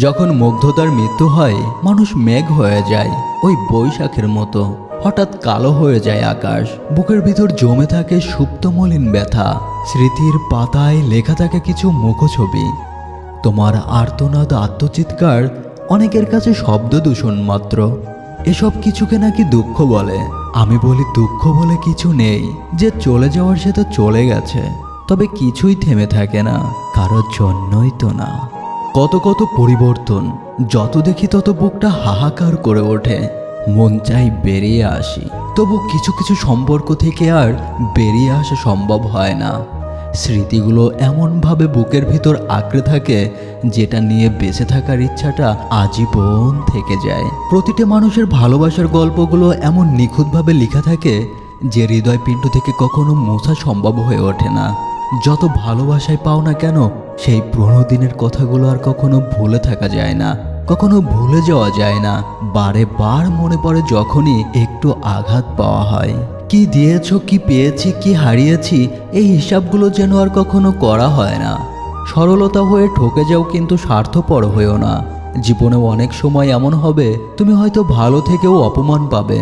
যখন মুগ্ধতার মৃত্যু হয় মানুষ মেঘ হয়ে যায়, ওই বৈশাখের মতো হঠাৎ কালো হয়ে যায় আকাশ। বুকের ভিতর জমে থাকে সুপ্ত মলিন ব্যথা, স্মৃতির পাতায় লেখা থাকে কিছু মুখছবি। তোমার আর্তনাদ, আত্মচিৎকার অনেকের কাছে শব্দ দূষণ মাত্র। এসব কিছুকে নাকি দুঃখ বলে। আমি বলি দুঃখ বলে কিছু নেই, যে চলে যাওয়ার সে তো চলে গেছে, তবে কিছুই থেমে থাকে না, কারোর জন্যই তো না। কত কত পরিবর্তন, যত দেখি তত বুকটা হাহাকার করে ওঠে, মন চাই বেরিয়ে আসি, তবু কিছু কিছু সম্পর্ক থেকে আর বেরিয়ে আসা সম্ভব হয় না। স্মৃতিগুলো এমনভাবে বুকের ভিতর আঁকড়ে থাকে, যেটা নিয়ে বেঁচে থাকার ইচ্ছাটা আজীবন থেকে যায়। প্রতিটা মানুষের ভালোবাসার গল্পগুলো এমন নিখুঁতভাবে লেখা থাকে যে হৃদয়পিণ্ড থেকে কখনো মোছা সম্ভব হয়ে ওঠে না। যত ভালোবাসায় পাও না কেন, সেই পুরোনো দিনের কথাগুলো আর কখনো ভুলে থাকা যায় না, কখনো ভুলে যাওয়া যায় না। বারে বার মনে পড়ে যখনই একটু আঘাত পাওয়া হয়। কি দিয়েছ, কি পেয়েছি, কি হারিয়েছি, এই হিসাবগুলো যেন আর কখনো করা হয় না। সরলতা হয়ে ঠকে যাও, কিন্তু স্বার্থপর হয়েও না। জীবনেও অনেক সময় এমন হবে, তুমি হয়তো ভালো থেকেও অপমান পাবে,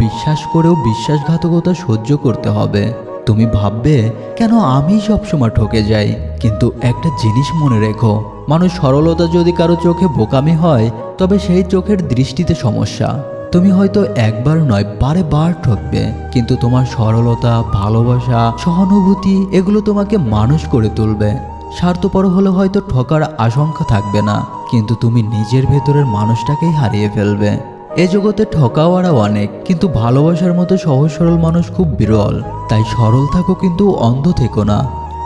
বিশ্বাস করেও বিশ্বাসঘাতকতা সহ্য করতে হবে। তুমি ভাববে কেন আমি সবসময় ঠকে যাই, কিন্তু একটা জিনিস মনে রেখো, মানুষ সরলতা যদি কারো চোখে বোকামি হয়, তবে সেই চোখের দৃষ্টিতে সমস্যা। তুমি হয়তো একবার নয় বারে বার ঠকবে, কিন্তু তোমার সরলতা, ভালোবাসা, সহানুভূতি এগুলো তোমাকে মানুষ করে তুলবে। স্বার্থপর হলে হয়তো ঠকার আশঙ্কা থাকবে না, কিন্তু তুমি নিজের ভেতরের মানুষটাকেই হারিয়ে ফেলবে। এ জগতে ঠকাওয়ারা অনেক, কিন্তু ভালোবাসার মতো সহজ সরল মানুষ খুব বিরল। তাই সরল থাকো, কিন্তু অন্ধ থেকো না।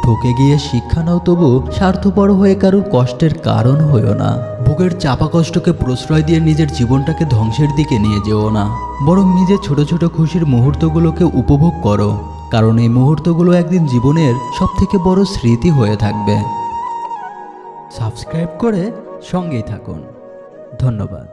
ঠকে গিয়ে শিক্ষা নাও, তবু স্বার্থপর হয়ে কারোর কষ্টের কারণ হইও না। বুকের চাপা কষ্টকে প্রশ্রয় দিয়ে নিজের জীবনটাকে ধ্বংসের দিকে নিয়ে যেও না, বরং নিজের ছোট ছোট খুশির মুহূর্তগুলোকে উপভোগ করো, কারণ এই মুহূর্তগুলো একদিন জীবনের সবথেকে বড় স্মৃতি হয়ে থাকবে। সাবস্ক্রাইব করে সঙ্গেই থাকুন। ধন্যবাদ।